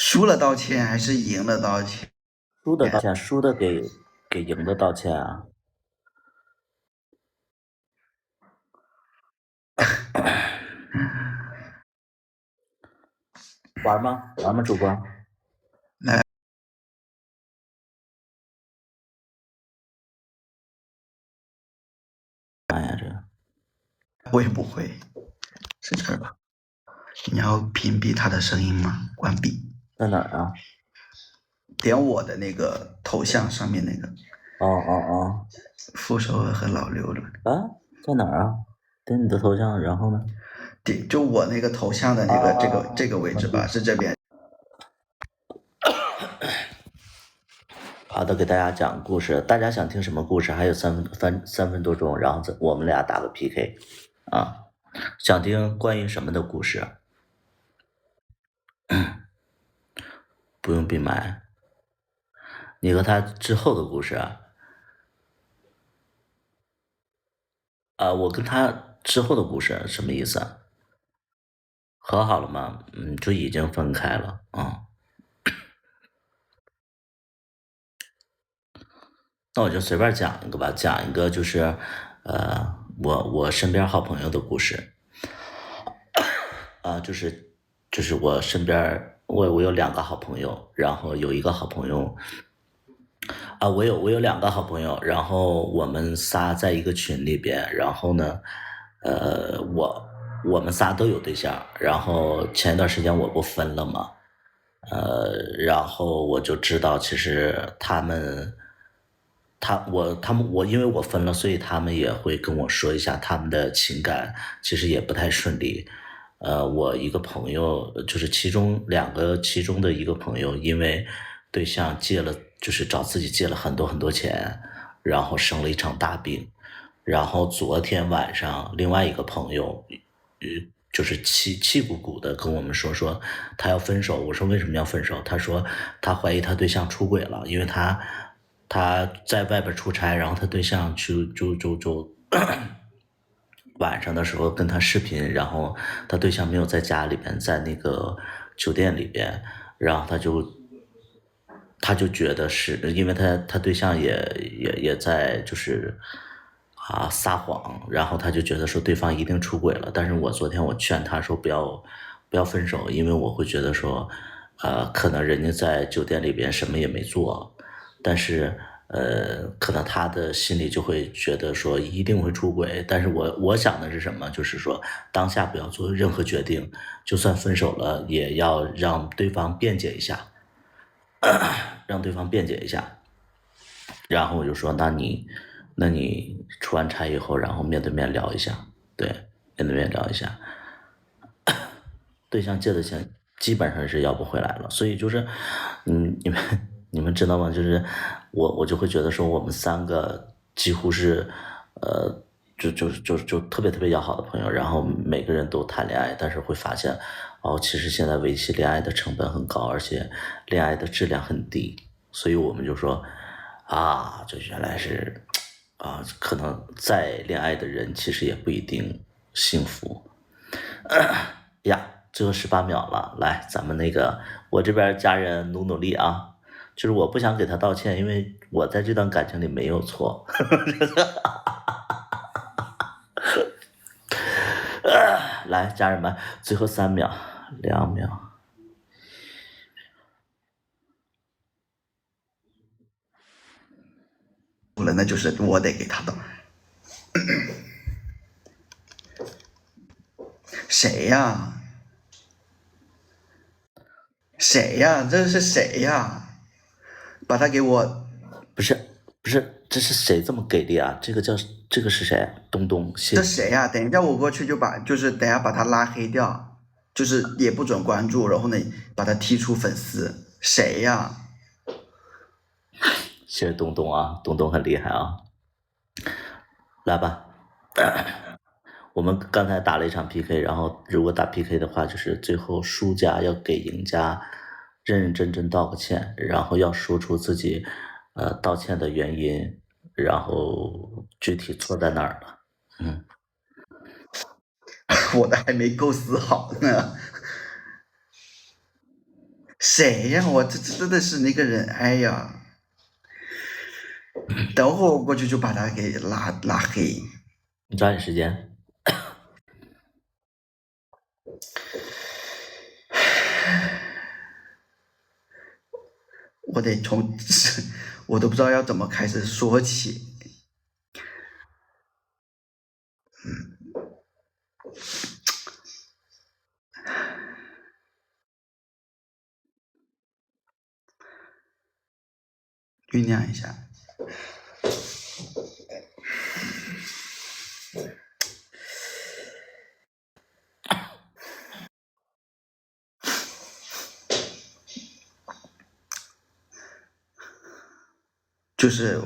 输了道歉还是赢了道歉？输的道歉，输的给赢的道歉啊。玩吗？玩吗，主播？来，哎呀，这个会不会是这儿吧？你要屏蔽他的声音吗？关闭。在哪儿啊？点我的那个头像上面那个哦哦哦，傅首尔和老刘的，啊，在哪儿啊？点你的头像，然后呢？点就我那个头像的那个这个位置吧，是这边。好的，给大家讲故事。大家想听什么故事？还有三分多钟，然后我们俩打个 PK 啊。想听关于什么的故事？不用闭麦。你和他之后的故事啊？我跟他之后的故事什么意思啊？和好了吗？就已经分开了啊。那我就随便讲一个吧，讲一个就是，我身边好朋友的故事。就是我身边我有两个好朋友，然后有一个好朋友我有两个好朋友，然后我们仨在一个群里边，然后呢，我们仨都有对象，然后前一段时间我不分了嘛，然后我就知道其实他们因为我分了，所以他们也会跟我说一下他们的情感，其实也不太顺利。我一个朋友就是其中的一个朋友，因为对象就是找自己借了很多很多钱，然后生了一场大病，然后昨天晚上另外一个朋友，就是气鼓鼓的跟我们说他要分手。我说为什么要分手？他说他怀疑他对象出轨了，因为他在外边出差，然后他对象就晚上的时候跟他视频，然后他对象没有在家里边，在那个酒店里边，然后他就觉得是因为他对象也在就是撒谎，然后他就觉得说对方一定出轨了。但是昨天我劝他说不要分手，因为我会觉得说，可能人家在酒店里边什么也没做，但是可能他的心里就会觉得说一定会出轨。但是我想的是什么？就是说当下不要做任何决定，就算分手了，也要让对方辩解一下。让对方辩解一下。然后我就说，那你出完差以后，然后面对面聊一下，对，面对面聊一下。对象借的钱基本上是要不回来了，所以就是，你们知道吗？就是我就会觉得说，我们三个几乎是，就特别特别要好的朋友，然后每个人都谈恋爱，但是会发现，哦，其实现在维系恋爱的成本很高，而且恋爱的质量很低，所以我们就说，这原来是，可能在恋爱的人其实也不一定幸福。呀，最后18秒了，来，咱们那个我这边家人努努力啊，就是我不想给他道歉，因为我在这段感情里没有错。来，家人们，最后3秒、2秒。了，那就是我得给他道。谁呀？谁呀？这是谁呀？把他给我。不是不是，这是谁这么给力啊？这个是谁？东东，这谁呀？等一下我过去就是等一下把他拉黑掉，就是也不准关注，然后呢把他踢出粉丝。谁呀？谢谢东东啊，东东很厉害啊。来吧，我们刚才打了一场 PK，然后如果打 PK 的话，就是最后输家要给赢家认认真真道个歉，然后要说出自己道歉的原因，然后具体错在哪儿了。我的还没构思好呢。谁呀？我这真的是那个人，哎呀，等会儿我过去就把他给拉黑。你抓紧时间。我得从，我都不知道要怎么开始说起。酝酿一下。就是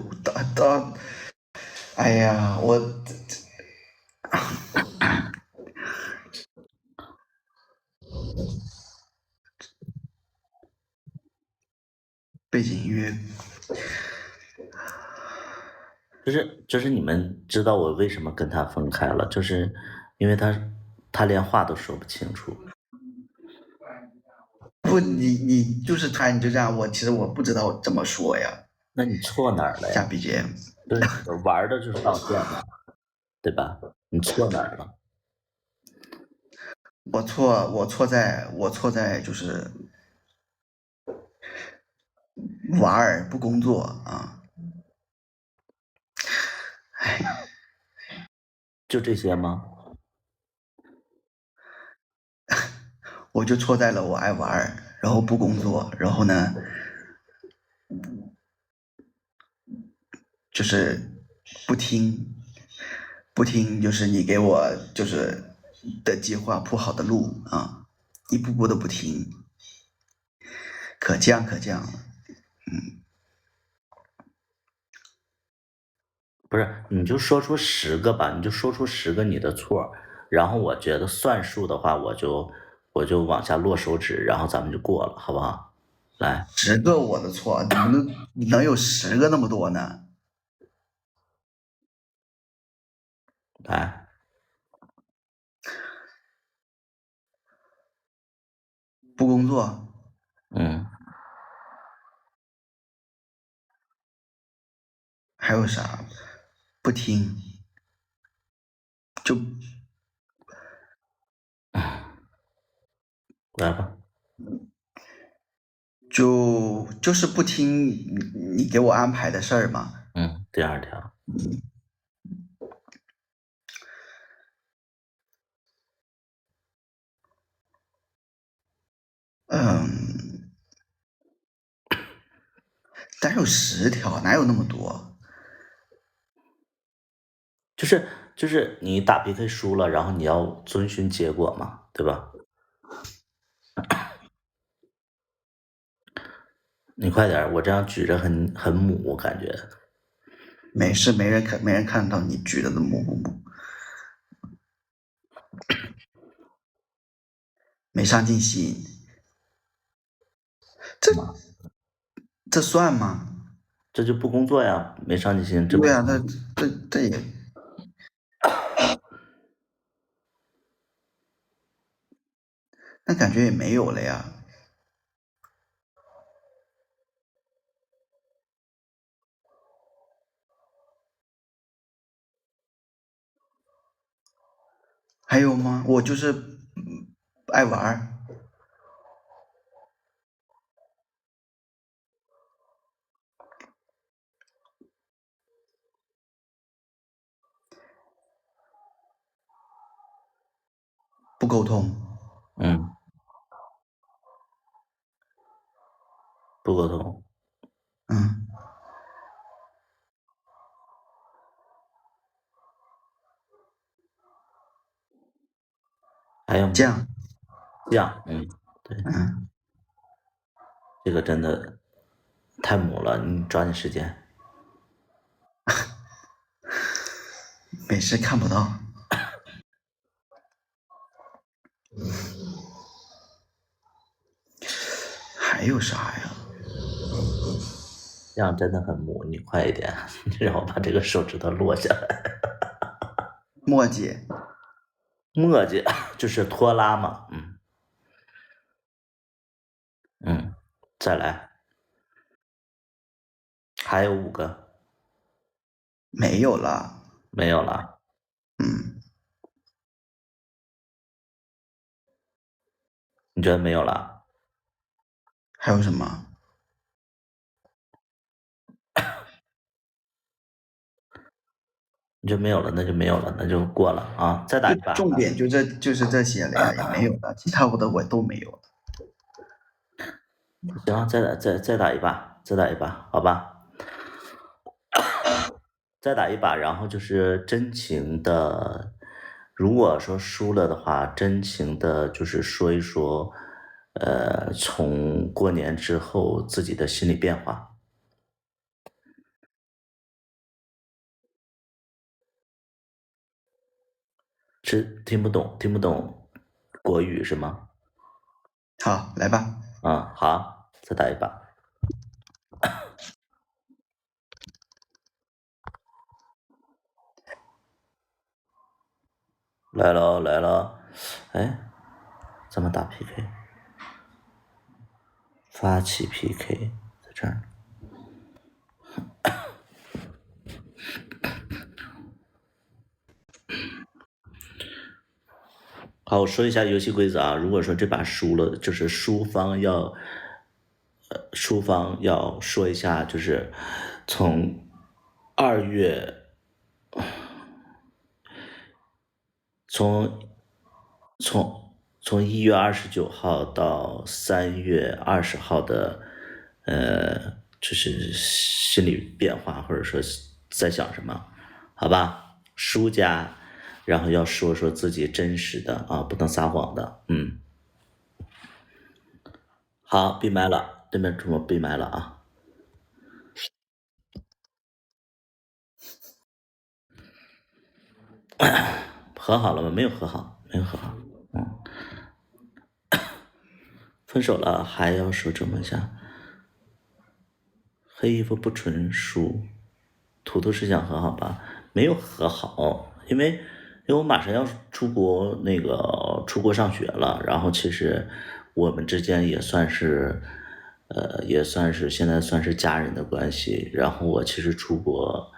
哎呀，我背景音乐就是你们知道我为什么跟他分开了，就是因为他连话都说不清楚。不，你就是他，你就这样，其实我不知道怎么说呀。那你错哪儿了下呀？ BGM，就是玩的就是道歉嘛，对吧？你错哪儿了？我错在就是玩儿不工作啊。就这些吗？我就错在了我爱玩儿，然后不工作，然后呢，就是不听，不听，就是你给我就是的计划铺好的路啊，一步步的不听，可犟可犟了。不是，你就说出10个吧，你就说出10个你的错，然后我觉得算数的话，我就往下落手指，然后咱们就过了，好不好？来， 10个我的错，怎么能有10个那么多呢？来，不工作，嗯，还有啥？不听，就来吧，就是不听你给我安排的事儿嘛。第2条，嗯，哪有10条？哪有那么多？就是你打 PK 输了，然后你要遵循结果嘛，对吧？你快点儿，我这样举着很母，我感觉。没事，没人看到你举的那么木，没上进心，这算吗？这就不工作呀，没上进心，这不对啊，这也，那感觉也没有了呀。还有吗？我就是爱玩儿，不沟通，嗯，不沟通，嗯，还有吗？这样，这样，对，嗯，这个真的太母了，你抓紧时间。没事看不到。还有啥呀？这样真的很母，你快一点，让我把这个手指头落下来。墨迹，墨迹就是拖拉嘛，再来，还有5个，没有了。没有了。嗯，你觉得没有了？还有什么？你觉得没有了，那就没有了，那就过了啊！再打就一把。重点就是这些了呀，也没有了，其他我都没有了。行，再打一把，再打一把，好吧？再打一把，然后就是真情的。如果说输了的话，真情的，就是说一说，从过年之后自己的心理变化。听不懂，听不懂国语是吗？好，来吧。好，再打一把。来了来了，哎，怎么打 PK？发起 PK 在这儿。好，我说一下游戏规则啊。如果说这把输了，就是输方要说一下，就是从2月，从从1月29号到3月20号的，就是心理变化，或者说在想什么，好吧？输家，然后要说说自己真实的啊，不能撒谎的，好，闭麦了，对面主播闭麦了啊。和好了吗？没有和好，没有和好。分手了还要说这么一下。黑衣服不纯输，图图是想和好吧？没有和好，因为我马上要出国，出国上学了，然后其实我们之间也算是现在算是家人的关系。然后我其实出国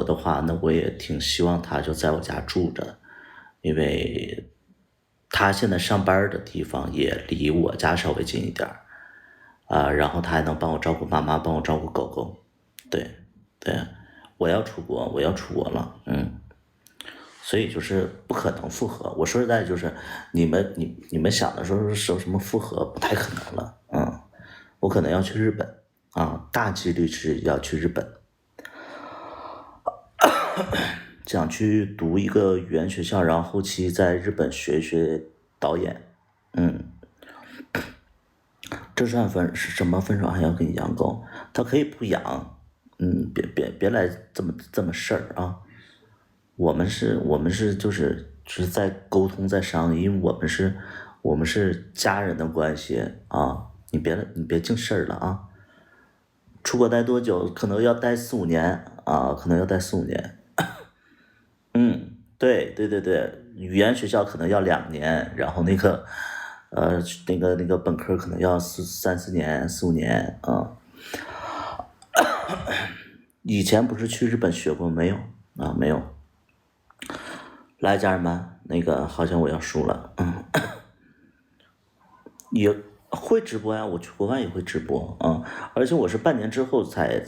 的话，那我也挺希望他就在我家住着，因为他现在上班的地方也离我家稍微近一点然后他还能帮我照顾妈妈，帮我照顾狗狗。对，对，我要出国，我要出国了，所以就是不可能复合。我说实在，就是你们想的说什么复合，不太可能了，我可能要去日本大几率是要去日本，想去读一个语言学校，然后后期在日本学一学导演，这算是什么分手还要给你养狗？他可以不养，别来这么事儿啊！我们是就是在沟通在商议，因为我们是家人的关系啊！你别净事儿了啊！出国待多久？可能要待4、5年啊，可能要待4、5年。对对对对，语言学校可能要2年，然后那个本科可能要3、4年、4、5年啊。以前不是去日本学过没有没有。来，家人们，好像我要输了，也会直播呀，我去国外也会直播而且我是半年之后才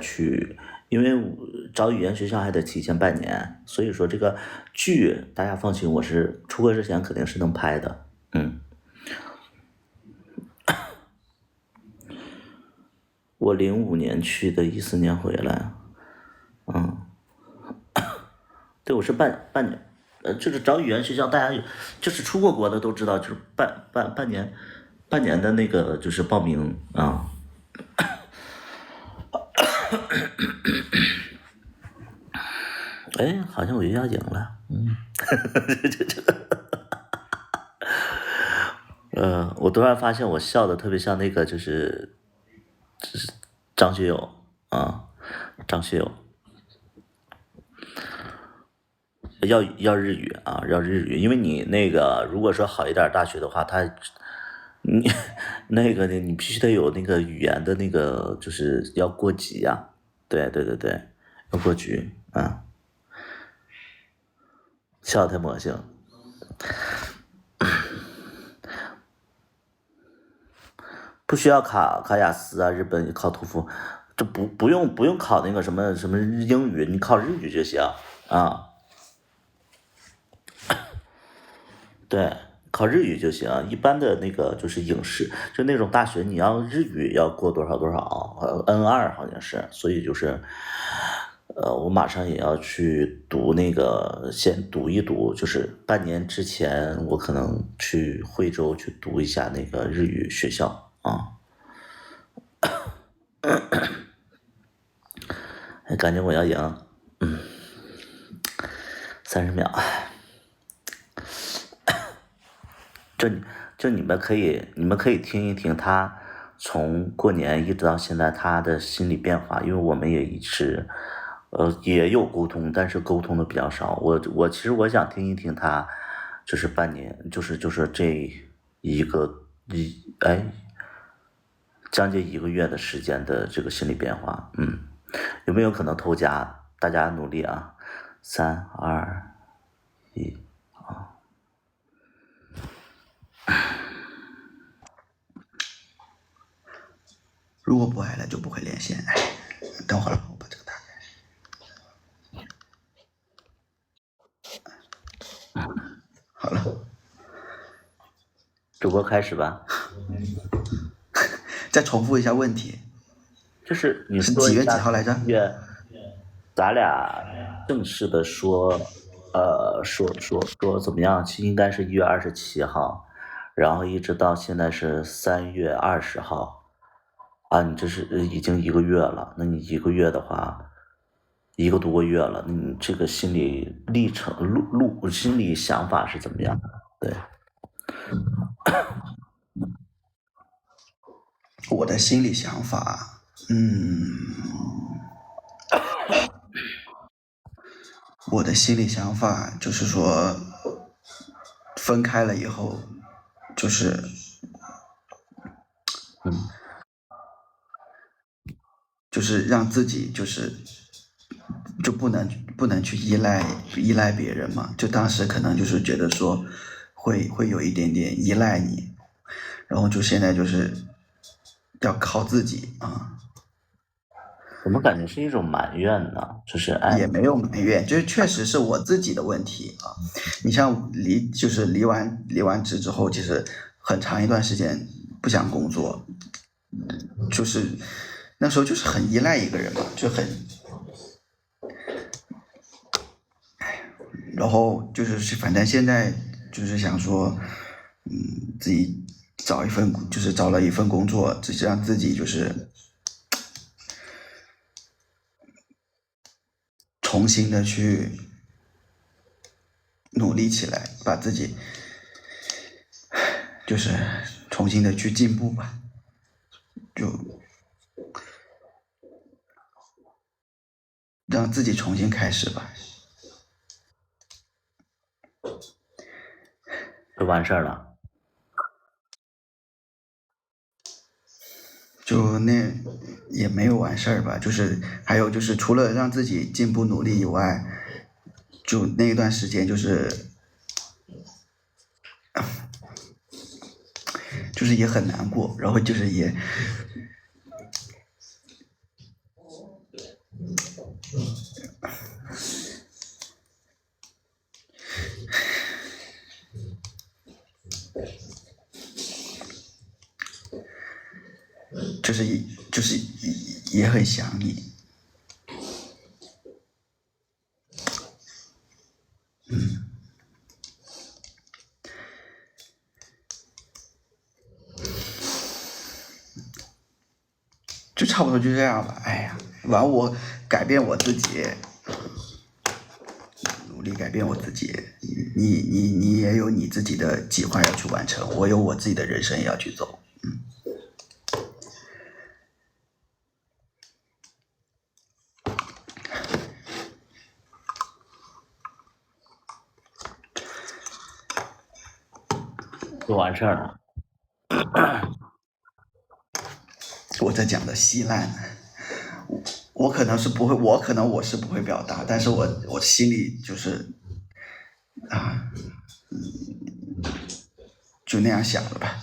去，因为找语言学校还得提前半年，所以说这个剧大家放心，我是出国之前肯定是能拍的，我05年去的14年回来，对，我是半年，就是找语言学校，大家就是出过国的都知道，就是半年的那个就是报名哎，好像我又要赢了，我突然发现我笑的特别像那个就是张学友张学友要日语，因为你如果说好一点大学的话，你那个呢，你必须得有那个语言的那个，就是要过级呀、对对对对，要过局，笑太魔性，不需要考雅思啊，日本考托福，这不用考那个什么英语，你考日语就行啊。对，考日语就行。一般的那个就是影视，就那种大学，你要日语要过多少多少，N2好像是，所以就是，我马上也要去读那个，先读一读，就是半年之前，我可能去惠州去读一下那个日语学校啊。感觉我要赢30秒。就你们可以听一听他从过年一直到现在他的心理变化，因为我们也一直也有沟通，但是沟通的比较少。其实我想听一听他就是半年，就是这一个将近1个月的时间的这个心理变化，有没有可能偷家？大家努力啊！3、2、1。如果不爱了就不会连线。哎，等会儿我把这个打开。好了，主播开始吧。再重复一下问题，就是你是几月几说一下号来着？月，咱俩正式的说，说怎么样？应该是1月27号，然后一直到现在是3月20号，啊，你这是已经1个月了。那你1个月的话，1个多月了，那你这个心理历程心理想法是怎么样的？对，我的心里想法，我的心里想法就是说，分开了以后，就是就是让自己就不能去依赖别人嘛。就当时可能就是觉得说会有一点点依赖你，然后就现在就是要靠自己啊。怎么感觉是一种埋怨呢？就是也没有埋怨，就是确实是我自己的问题啊。你像就是离完职之后，其实很长一段时间不想工作，就是那时候就是很依赖一个人嘛，就很，然后就是反正现在就是想说，自己找了一份工作，只是让自己就是重新的去努力起来，把自己就是重新的去进步吧，就让自己重新开始吧。就完事儿了。就那也没有完事儿吧，就是还有就是除了让自己进步努力以外，就那一段时间就是也很难过，然后就是也就是也很想你。就差不多就这样吧。哎呀，完我改变我自己，努力改变我自己。你也有你自己的计划要去完成，我有我自己的人生也要去走。就完事儿了。我这讲的稀烂，我可能是不会，我是不会表达，但是我心里就是啊，就那样想了吧。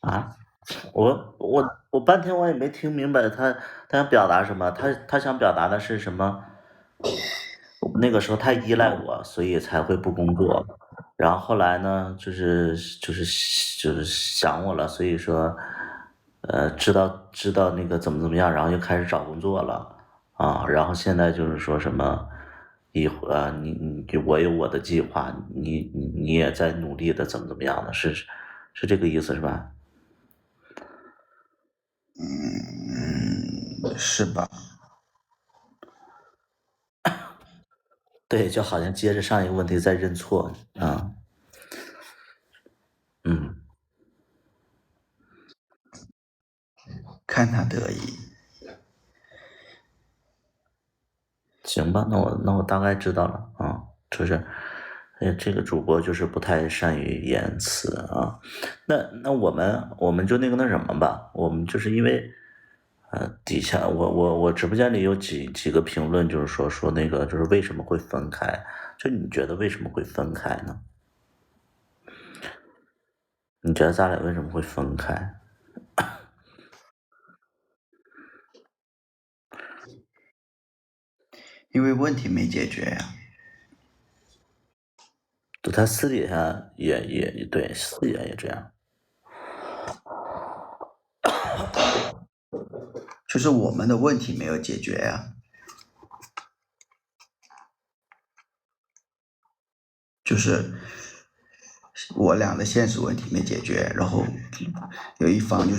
啊，我半天我也没听明白他想表达什么，他想表达的是什么？那个时候太依赖我，所以才会不工作。然后后来呢，就是想我了，所以说，知道那个怎么样，然后又开始找工作了啊。然后现在就是说什么，我有我的计划，你也在努力的怎么样的，是这个意思是吧？是吧？对，就好像接着上一个问题再认错啊。嗯，看他得意。行吧，那我大概知道了啊，就是，这个主播就是不太善于言辞啊。那我们就那个那什么吧，我们就是因为底下我直播间里有几个评论，就是说那个就是为什么会分开？就你觉得为什么会分开呢？你觉得咱俩为什么会分开？因为问题没解决呀。就他私底下也对，私底下也这样。就是我们的问题没有解决呀。就是我俩的现实问题没解决，然后有一方就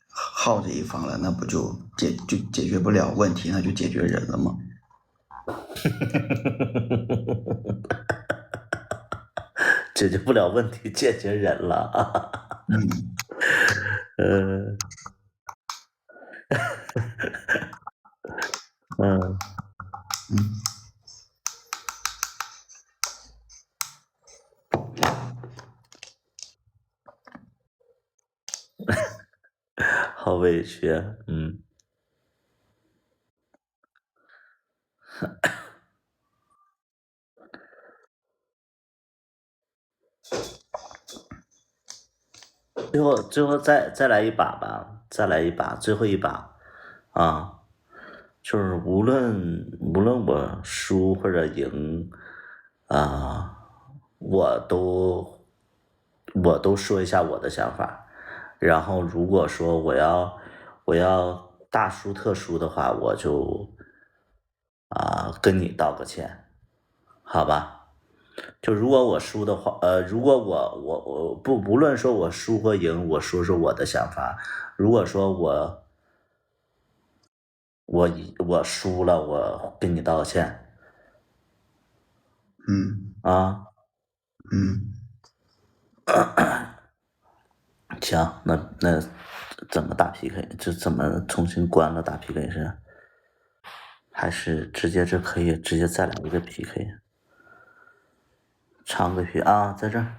耗着一方了，那不就解决不了问题，那就解决人了吗？解决不了问题，解决人了啊。嗯嗯嗯，嗯，好委屈，嗯。最后再来一把吧，再来一把，最后一把啊！就是无论我输或者赢啊，我都说一下我的想法。然后如果说我要大输特输的话，我就跟你道个歉，好吧？就如果我输的话，如果我不论说我输或赢，我说说我的想法。如果说我输了，我跟你道歉嗯啊。嗯，行，那怎么打 PK？这怎么重新关了打 PK 是？还是直接这可以直接再来一个 PK？唱个 P 啊，在这儿，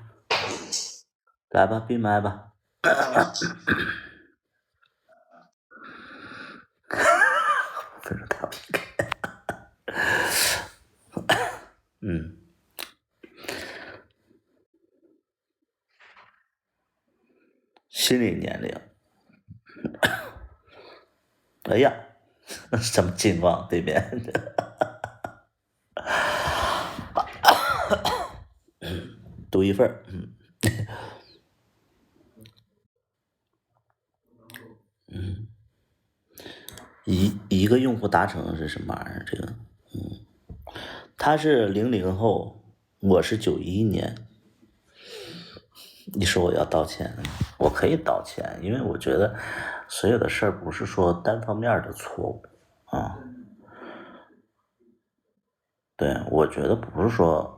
来吧，闭麦吧。分手打 PK。嗯，心理年龄。哎呀，什么情况？对面独一份儿。一个用户达成是什么玩意儿？这个，他是00后，我是91年。你说我要道歉，我可以道歉，因为我觉得所有的事儿不是说单方面的错误啊。对，我觉得不是说，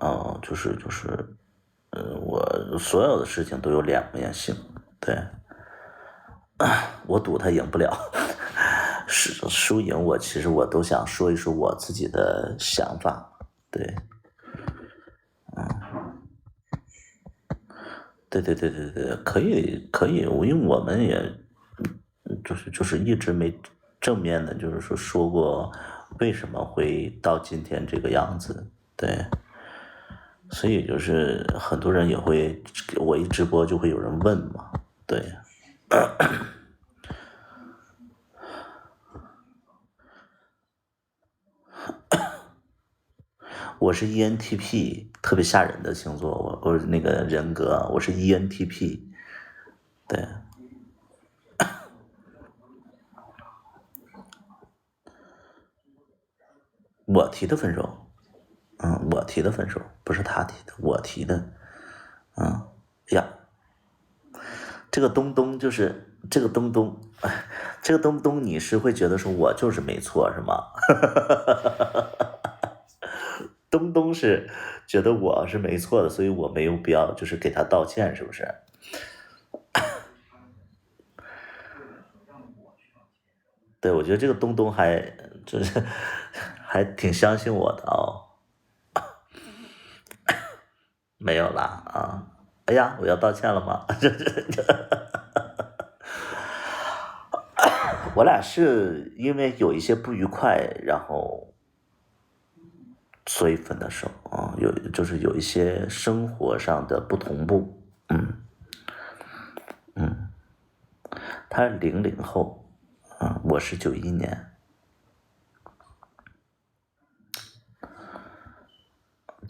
我所有的事情都有两面性。对，我赌他赢不了，输赢我其实我都想说一说我自己的想法。对，对对对对对，可以可以，因为我们也就是一直没正面的，就是说过为什么会到今天这个样子，对，所以就是很多人也会，我一直播就会有人问嘛，对，我是 ENTP，特别吓人的星座，我那个人格，我是 ENTP，对，我提的分手，我提的分手，不是他提的，我提的，呀，这个东东就是这个东东，哎，这个东东你是会觉得说我就是没错是吗？东东是觉得我是没错的，所以我没有必要就是给他道歉，是不是？对，我觉得这个东东还就是还挺相信我的哦。没有啦啊！哎呀，我要道歉了吗？我俩是因为有一些不愉快，然后所以分的手啊，就是有一些生活上的不同步。他是00后，我是91年。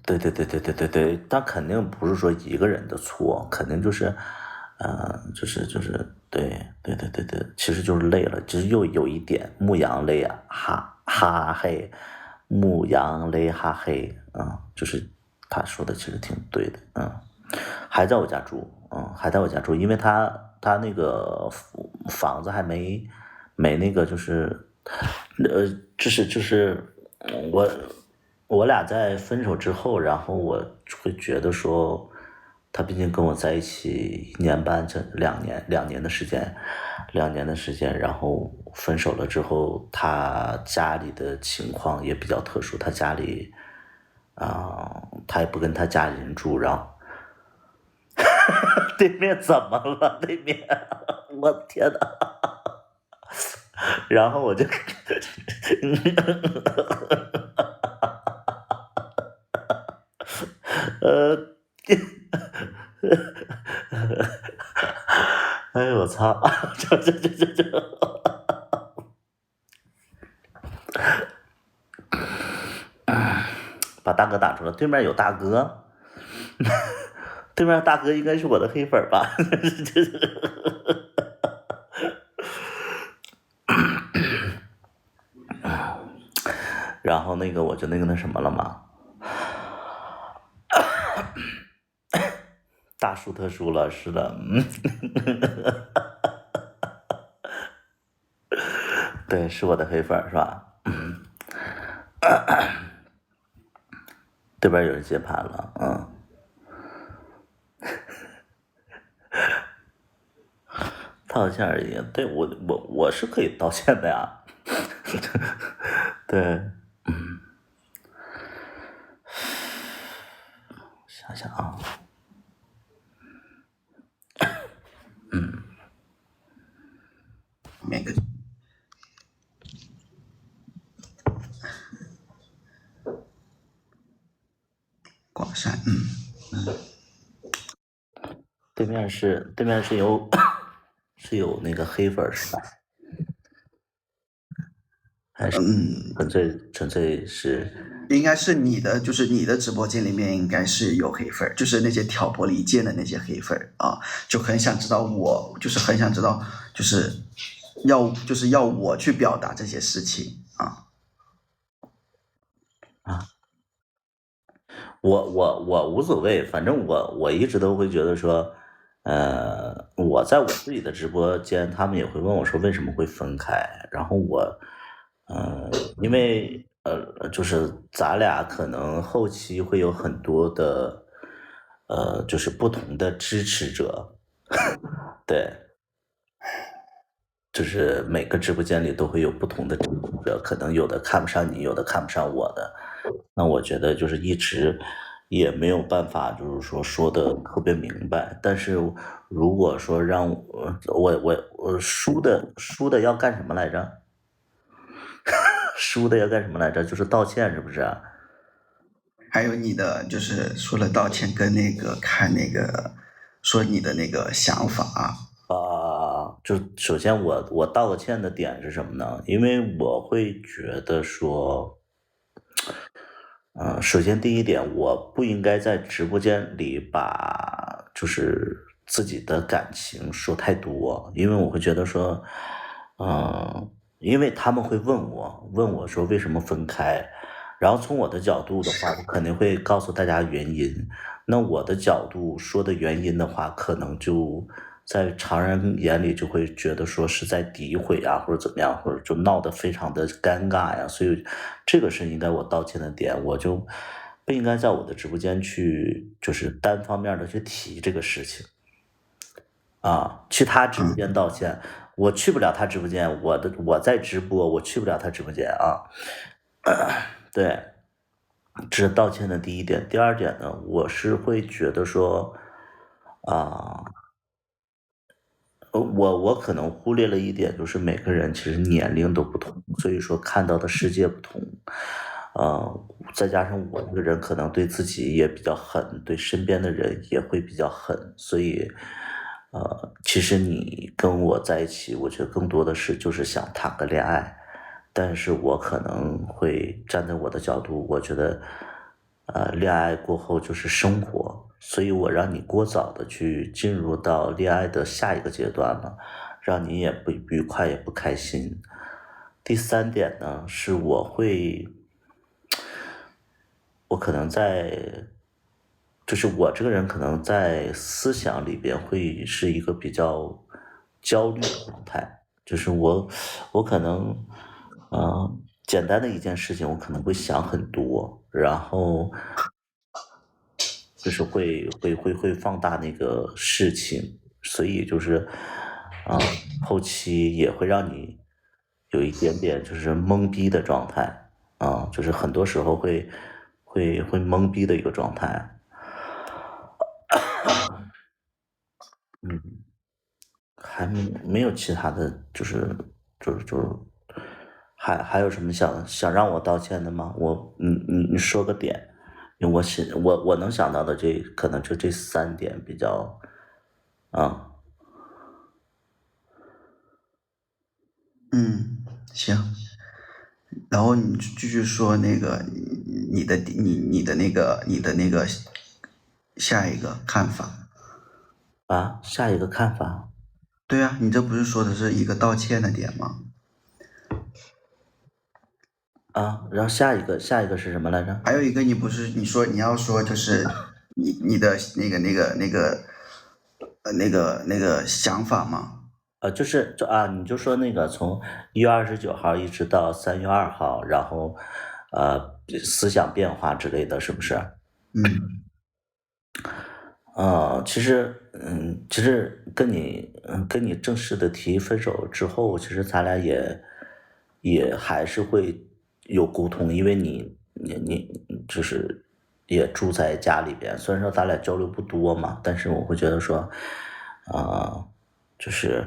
对对对对对对对，但肯定不是说一个人的错，肯定就是，对对对对对，其实就是累了，其实又有一点牧羊累啊，哈嘿，牧羊累哈嘿，就是他说的其实挺对的，还在我家住，还在我家住，因为他那个房子还没那个就是，就是我我俩在分手之后，然后我会觉得说，他毕竟跟我在一起1年半，这两年的时间，然后分手了之后，他家里的情况也比较特殊，他家里他也不跟他家里人住，然后对面怎么了？对面，我天呐！然后我就呃，哎呦我操！这，把大哥打出来，对面有大哥，对面大哥应该是我的黑粉吧？然后那个我就那什么了嘛，大输特输了，是的，对，是我的黑粉是吧？对边有人接盘了，道歉而已。对我是可以道歉的呀，对，想想啊，每个广山，对面是有是有那个黑粉是吧？还是纯粹是应该是你的，就是你的直播间里面应该是有黑粉儿，就是那些挑拨离间的那些黑粉儿啊，就很想知道我，就是很想知道，就是要我去表达这些事情啊。我无所谓，反正我一直都会觉得说，我在我自己的直播间，他们也会问我说为什么会分开，然后因为就是咱俩可能后期会有很多的，就是不同的支持者，对，就是每个直播间里都会有不同的支持者，可能有的看不上你，有的看不上我的。那我觉得就是一直也没有办法，就是说说的特别明白。但是如果说让我输的要干什么来着？输的要干什么来着？就是道歉，是不是啊？还有你的就是除了道歉跟那个看那个说你的那个想法。就首先我道个歉的点是什么呢？因为我会觉得说，首先第一点，我不应该在直播间里把就是自己的感情说太多，因为我会觉得说，因为他们会问我说为什么分开，然后从我的角度的话，我肯定会告诉大家原因。那我的角度说的原因的话，可能就在常人眼里就会觉得说是在诋毁啊，或者怎么样，或者就闹得非常的尴尬呀。所以这个是应该我道歉的点，我就不应该在我的直播间去就是单方面的去提这个事情啊。去他直播间道歉，我去不了他直播间，我在直播，我去不了他直播间啊。对，这是道歉的第一点。第二点呢，我是会觉得说，啊、我可能忽略了一点，就是每个人其实年龄都不同，所以说看到的世界不同。再加上我这个人可能对自己也比较狠，对身边的人也会比较狠，所以，其实你跟我在一起，我觉得更多的是就是想谈个恋爱，但是我可能会站在我的角度，我觉得，恋爱过后就是生活，所以我让你过早的去进入到恋爱的下一个阶段了，让你也不愉快也不开心。第三点呢，是我可能就是我这个人可能在思想里边会是一个比较焦虑的状态，就是我可能，简单的一件事情，我可能会想很多，然后就是会放大那个事情，所以就是，啊、后期也会让你有一点点就是懵逼的状态就是很多时候会懵逼的一个状态。嗯，还没有其他的，就是还有什么想让我道歉的吗？你说个点，因为我能想到的可能就这三点比较啊。行，然后你继续说那个你的那个下一个看法。下一个看法。对啊，你这不是说的是一个道歉的点吗？然后下一个是什么来着？还有一个你不是你说你要说就是你的那个想法吗？你就说那个从1月29号一直到3月2号，然后思想变化之类的，是不是？其实跟你正式的提分手之后，其实咱俩也还是会有沟通，因为你就是也住在家里边，虽然说咱俩交流不多嘛，但是我会觉得说，就是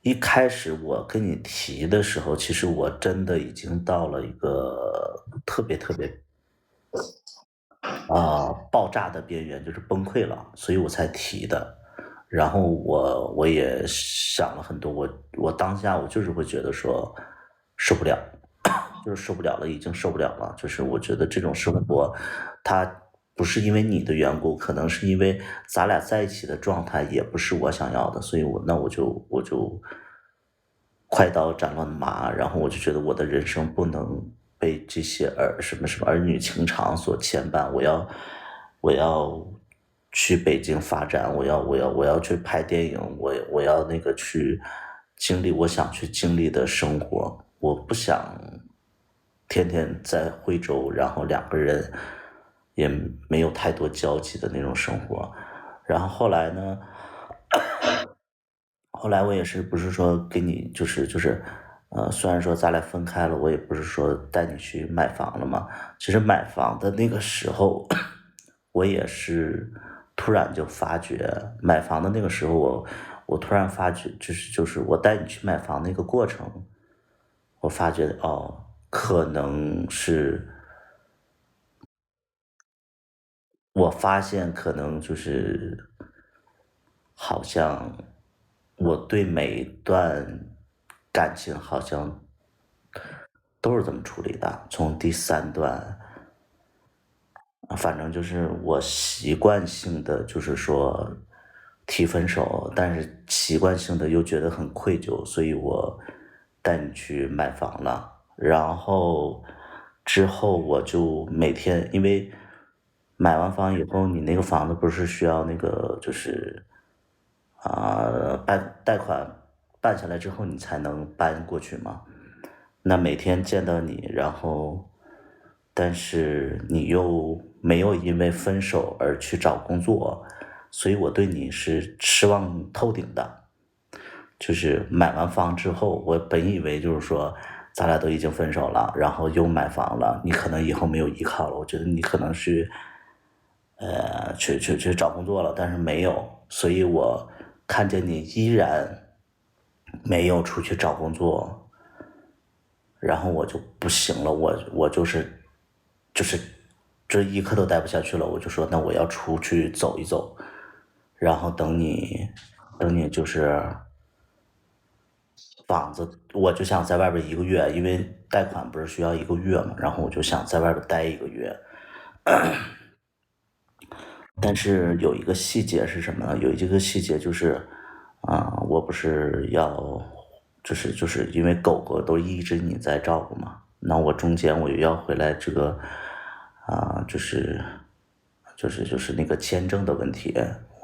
一开始我跟你提的时候，其实我真的已经到了一个特别特别爆炸的边缘，就是崩溃了，所以我才提的。然后我也想了很多，我当下我就是会觉得说受不了，就是受不了了，已经受不了了。就是我觉得这种生活，它不是因为你的缘故，可能是因为咱俩在一起的状态也不是我想要的，所以我就快刀斩乱麻，然后我就觉得我的人生不能被这些什么儿女情长所牵绊，我要去北京发展，我要去拍电影，我要那个去经历我想去经历的生活，我不想天天在惠州，然后两个人也没有太多交集的那种生活。然后后来呢？后来我也是不是说给你就是，虽然说咱俩分开了，我也不是说带你去买房了嘛。其实买房的那个时候，我也是突然就发觉，买房的那个时候我突然发觉，就是我带你去买房那个过程，我发觉哦，可能是我发现可能就是好像我对每一段感情好像都是这么处理的，从第三段反正就是我习惯性的就是说提分手，但是习惯性的又觉得很愧疚，所以我带你去买房了。然后之后我就每天，因为买完房以后，你那个房子不是需要那个就是办贷款办下来之后，你才能搬过去吗？那每天见到你，然后，但是你又没有因为分手而去找工作，所以我对你是失望透顶的。就是买完房之后，我本以为就是说，咱俩都已经分手了，然后又买房了，你可能以后没有依靠了。我觉得你可能是，去找工作了，但是没有，所以我看见你依然没有出去找工作，然后我就不行了，我就是这一刻都待不下去了，我就说那我要出去走一走，然后等你就是房子，我就想在外边1个月，因为贷款不是需要1个月嘛，然后我就想在外边待1个月。但是有一个细节是什么呢？有一个细节就是，我不是要，就是因为狗狗都一直你在照顾嘛，那我中间我又要回来这个，就是那个签证的问题，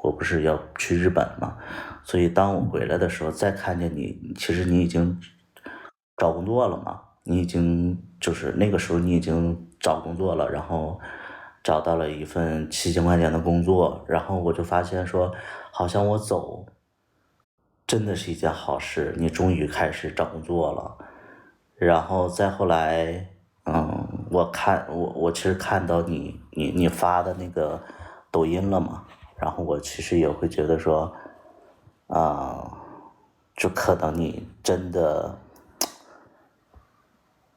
我不是要去日本嘛，所以当我回来的时候再看见你，其实你已经找工作了嘛，你已经就是那个时候你已经找工作了，然后找到了一份7000块钱的工作，然后我就发现说，好像我走真的是一件好事，你终于开始找工作了。然后再后来，我其实看到你发的那个抖音了嘛，然后我其实也会觉得说，啊、就可能你真的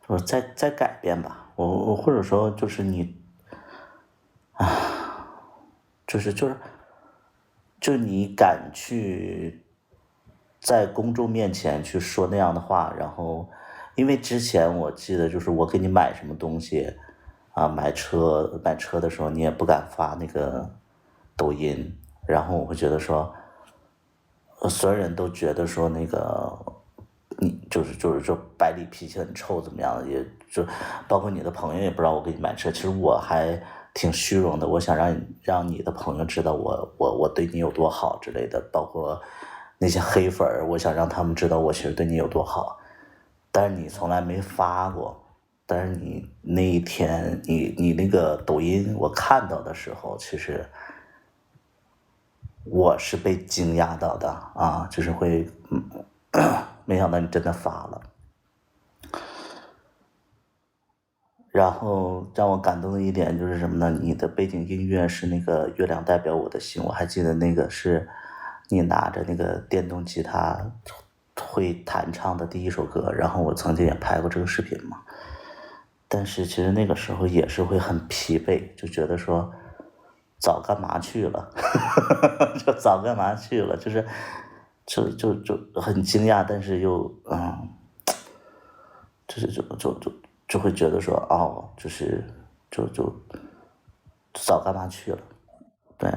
说再改变吧，我或者说就是你就是你敢去在公众面前去说那样的话，然后因为之前我记得就是我给你买什么东西买车的时候，你也不敢发那个抖音，然后我会觉得说，所有人都觉得说那个你就是说百里脾气很臭怎么样的，也就包括你的朋友也不知道我给你买车，其实我还挺虚荣的，我想让你的朋友知道我对你有多好之类的，包括那些黑粉儿，我想让他们知道我其实对你有多好，但是你从来没发过。但是你那一天，你那个抖音我看到的时候，其实我是被惊讶到的啊，就是会，没想到你真的发了。然后让我感动的一点就是什么呢？你的背景音乐是那个《月亮代表我的心》，我还记得那个是你拿着那个电动吉他会弹唱的第一首歌，然后我曾经也拍过这个视频嘛。但是其实那个时候也是会很疲惫，就觉得说早干嘛去了，就早干嘛去了，就很惊讶，但是又就是就会觉得说哦，就早干嘛去了，对，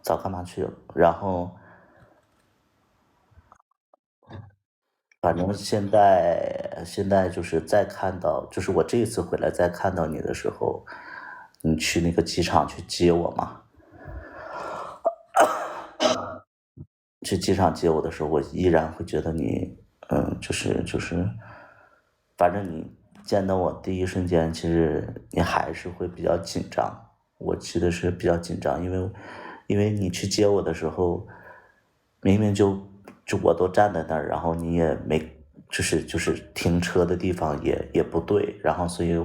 早干嘛去了，然后反正现在就是再看到，就是我这一次回来再看到你的时候，你去那个机场去接我嘛，去机场接我的时候，我依然会觉得你，就是，反正你见到我第一瞬间，其实你还是会比较紧张。我记得是比较紧张，因为你去接我的时候，明明就我都站在那儿，然后你也没，就是停车的地方也不对，然后所以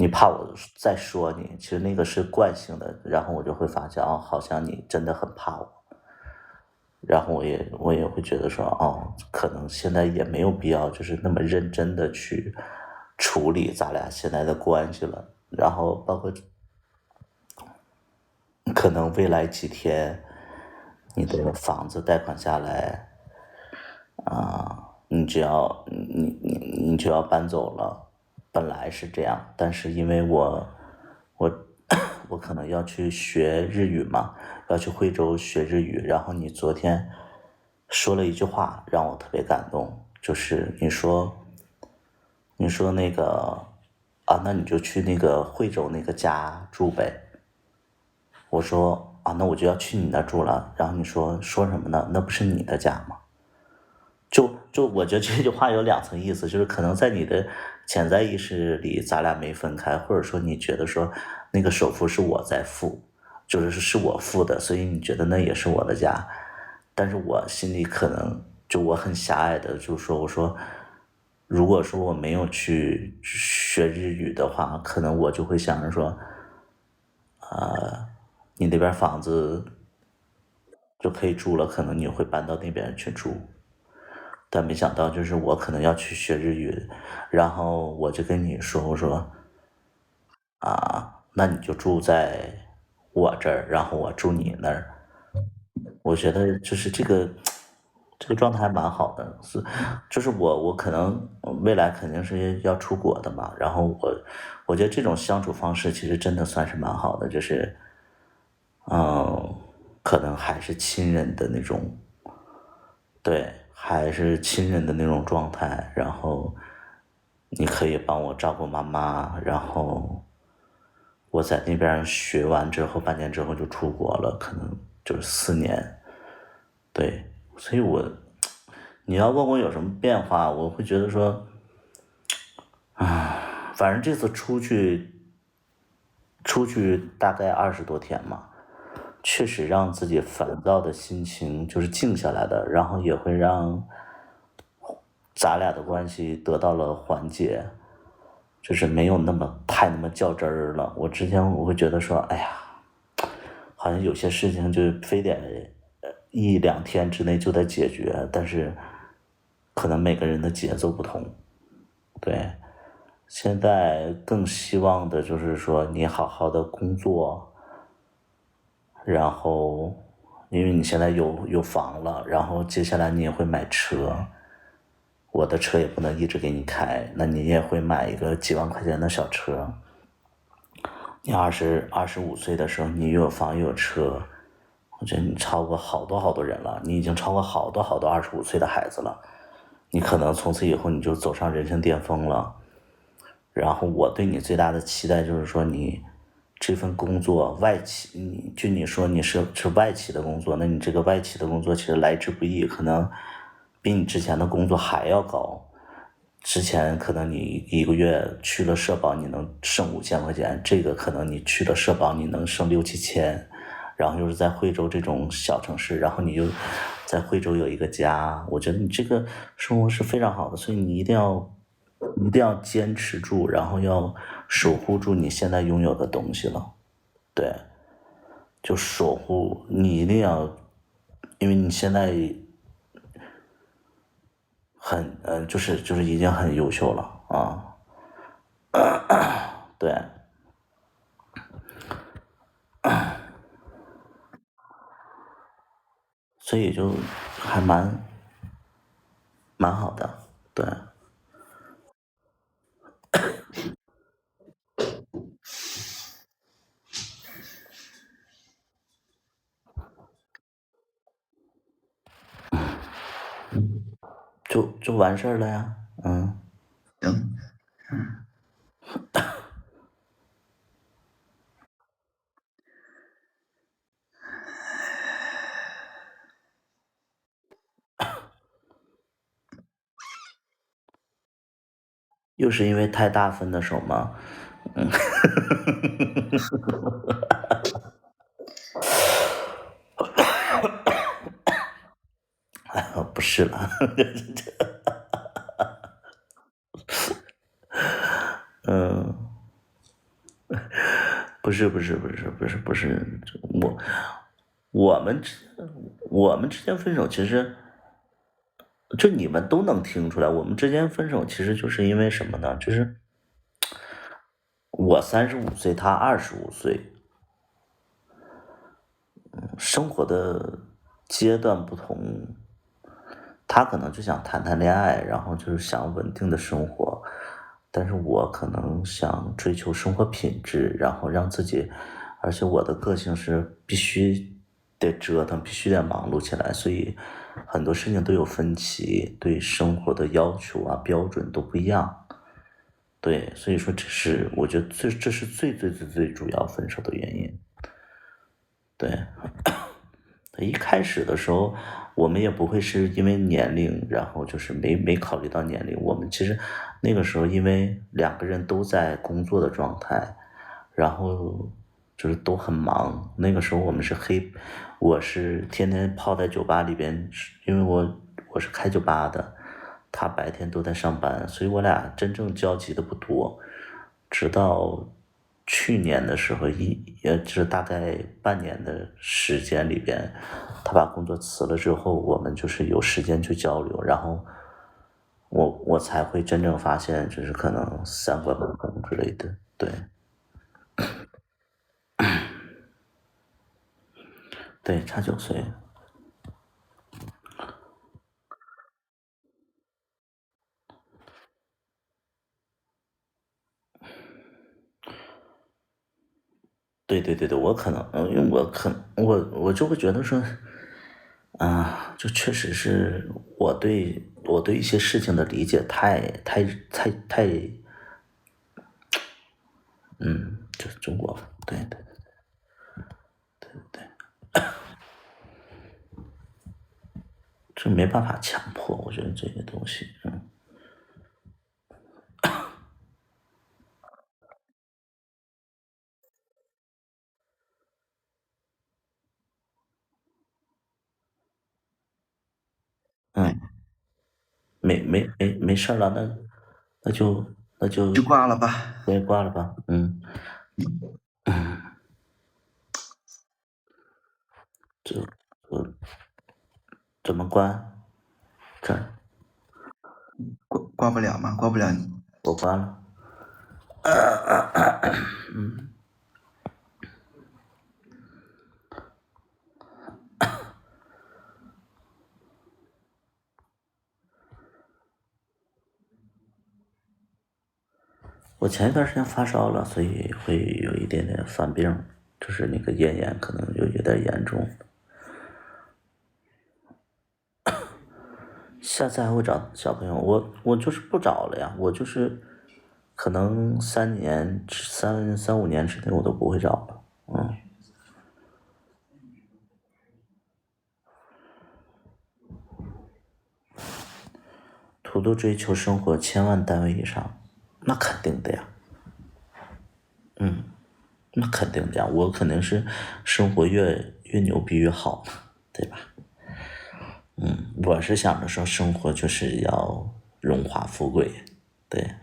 你怕我再说你，其实那个是惯性的，然后我就会发现哦，好像你真的很怕我，然后我也会觉得说哦，可能现在也没有必要就是那么认真的去处理咱俩现在的关系了，然后包括可能未来几天你的房子贷款下来，你就要搬走了，本来是这样，但是因为我我可能要去学日语嘛，要去惠州学日语，然后你昨天说了一句话让我特别感动，就是你说那个啊，那你就去那个惠州那个家住呗。我说啊，那我就要去你那住了。然后你说什么呢？那不是你的家吗？就我觉得这句话有两层意思，就是可能在你的潜在意识里，咱俩没分开，或者说你觉得说那个首付是我在付，是我付的，所以你觉得那也是我的家。但是我心里可能就我很狭隘的，就是说我说，如果说我没有去学日语的话，可能我就会想着说，你那边房子就可以住了，可能你会搬到那边去住。但没想到就是我可能要去学日语，然后我就跟你说，我说那你就住在我这儿，然后我住你那儿。我觉得就是这个状态还蛮好的，就是我可能未来肯定是要出国的嘛，然后我觉得这种相处方式其实真的算是蛮好的，就是嗯，可能还是亲人的那种，对，还是亲人的那种状态，然后你可以帮我照顾妈妈，然后我在那边学完之后，半年之后就出国了，可能就是4年，对，所以你要问我有什么变化，我会觉得说，反正这次出去大概20多天嘛，确实让自己烦躁的心情就是静下来的，然后也会让咱俩的关系得到了缓解，就是没有那么较真儿了。我之前我会觉得说，哎呀，好像有些事情就非得1、2天之内就得解决，但是可能每个人的节奏不同，对。现在更希望的就是说你好好的工作，然后因为你现在有房了，然后接下来你也会买车，我的车也不能一直给你开，那你也会买一个几万块钱的小车。你25岁的时候，你又有房又有车，我觉得你超过好多好多人了，你已经超过好多好多25岁的孩子了，你可能从此以后你就走上人生巅峰了。然后我对你最大的期待就是说，你这份工作外企，你说你是外企的工作，那你这个外企的工作其实来之不易，可能比你之前的工作还要高。之前可能你一个月去了社保，你能剩5000块钱，这个可能你去了社保，你能剩6、7千，然后又是在惠州这种小城市，然后你又在惠州有一个家，我觉得你这个生活是非常好的，所以你一定要坚持住，然后要守护住你现在拥有的东西了，对，就守护，你一定要，因为你现在就是已经很优秀了啊，对，所以就还蛮好的，对，就完事儿了呀，行，又是因为太大分的手吗？不是了，嗯，不是，我我们之我们之间分手，其实就你们都能听出来，我们之间分手其实就是因为什么呢？就是我35岁，他25岁，生活的阶段不同，他可能就想谈谈恋爱，然后就是想稳定的生活，但是我可能想追求生活品质，然后让自己，而且我的个性是必须得折腾，必须得忙碌起来，所以很多事情都有分歧，对生活的要求啊标准都不一样。对，所以说这是我觉得这是最主要分手的原因。对，一开始的时候，我们也不会是因为年龄，然后就是没考虑到年龄。我们其实那个时候，因为两个人都在工作的状态，然后就是都很忙。那个时候我是天天泡在酒吧里边，因为我是开酒吧的，他白天都在上班，所以我俩真正交集的不多。直到去年的时候，也就是大概半年的时间里边，他把工作辞了之后，我们就是有时间去交流，然后我才会真正发现，就是可能三观不同之类的。对对，差9岁。对，我可能，因为我就会觉得说，就确实是我对一些事情的理解太，就是中国，对，这没办法强迫，我觉得这些东西，嗯，没事儿了，那就那就就挂了吧。先挂了吧，就怎么关？这儿挂不了吗？挂不了你。我关了。我前一段时间发烧了，所以会有一点点犯病，就是那个咽炎可能有点严重。下次还会找小朋友，我就是不找了呀，我就是可能3、5年之内我都不会找了。途度追求生活1000万单位以上，那肯定的呀，那肯定的呀，我肯定是生活越牛逼越好嘛，对吧？我是想着说生活就是要荣华富贵，对。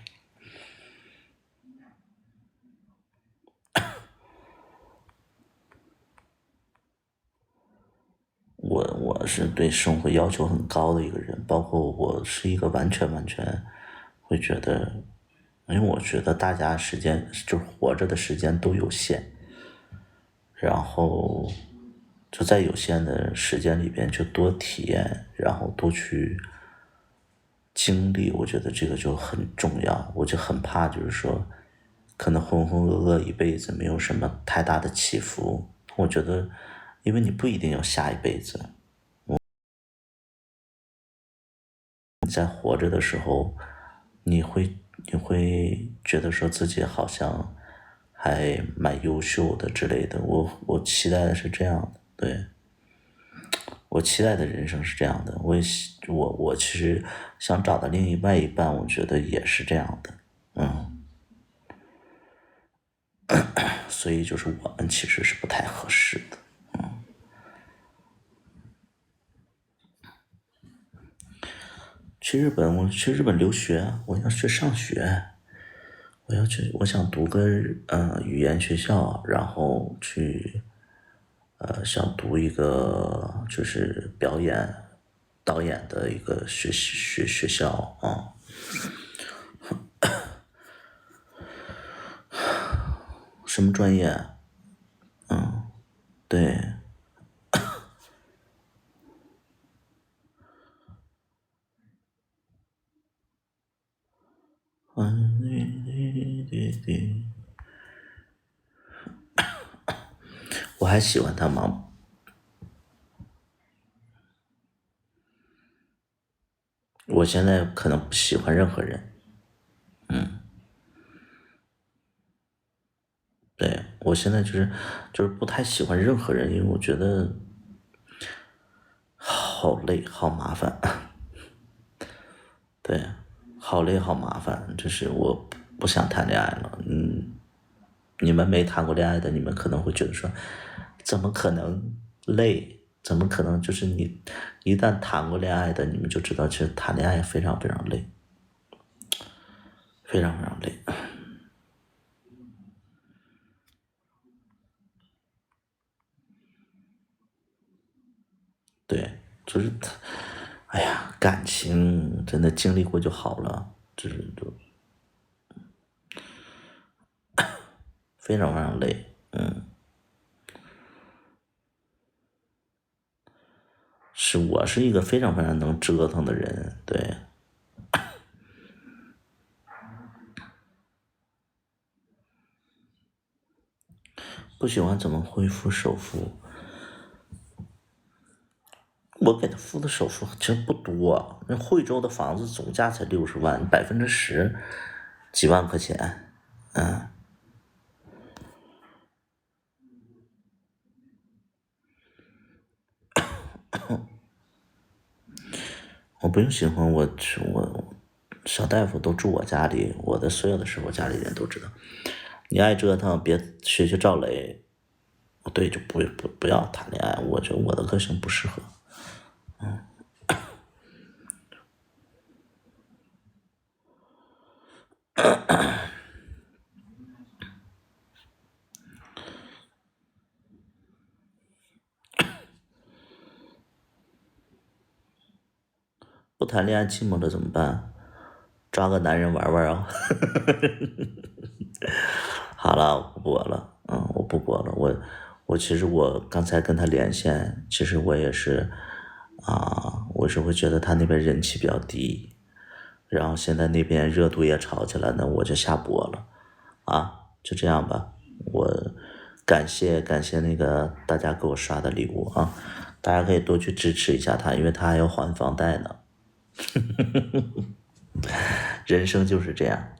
我是对生活要求很高的一个人，包括我是一个完全会觉得，因为我觉得大家时间就是活着的时间都有限，然后就在有限的时间里边就多体验，然后多去经历，我觉得这个就很重要。我就很怕就是说，可能浑浑噩噩一辈子没有什么太大的起伏。我觉得，因为你不一定有下一辈子，你在活着的时候，你会觉得说自己好像还蛮优秀的之类的。我期待的是这样的，对，我期待的人生是这样的。我其实想找的另外一半，我觉得也是这样的，所以就是我们其实是不太合适的。去日本，我去日本留学，我要去上学。我想读个语言学校，然后去想读一个就是表演导演的一个学校啊。什么专业？对。我还喜欢他吗？我现在可能不喜欢任何人。对，我现在就是不太喜欢任何人，因为我觉得好累，好麻烦。对，好累，好麻烦，就是我不想谈恋爱了。你们没谈过恋爱的，你们可能会觉得说，怎么可能累？怎么可能？就是你一旦谈过恋爱的，你们就知道，其实谈恋爱非常非常累，非常非常累。对，就是他，哎呀，感情真的经历过就好了，就非常非常累。我是一个非常非常能折腾的人。对，不喜欢怎么恢复首付？我给他付的首付其实不多，那惠州的房子总价才60万，10%几万块钱。我不用新婚，我小大夫都住我家里，我的所有的事我家里人都知道。你爱折腾，别学赵雷。对，就不要谈恋爱，我觉得我的个性不适合。不谈恋爱寂寞了怎么办？抓个男人玩玩啊！好了，我不播了。我不播了。我其实我刚才跟他连线，其实我也是我是会觉得他那边人气比较低，然后现在那边热度也炒起来，那我就下播了。就这样吧。我感谢那个大家给我刷的礼物啊，大家可以多去支持一下他，因为他还要还房贷呢。人生就是这样。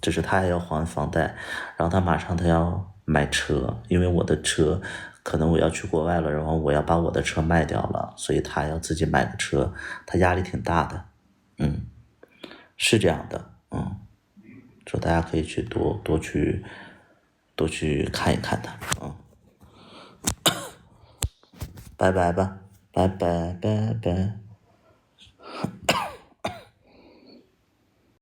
就是他还要还房贷，然后他马上要买车，因为我的车可能我要去国外了，然后我要把我的车卖掉了，所以他要自己买个车，他压力挺大的。是这样的。说大家可以去多去看一看他。拜拜吧，拜拜拜拜。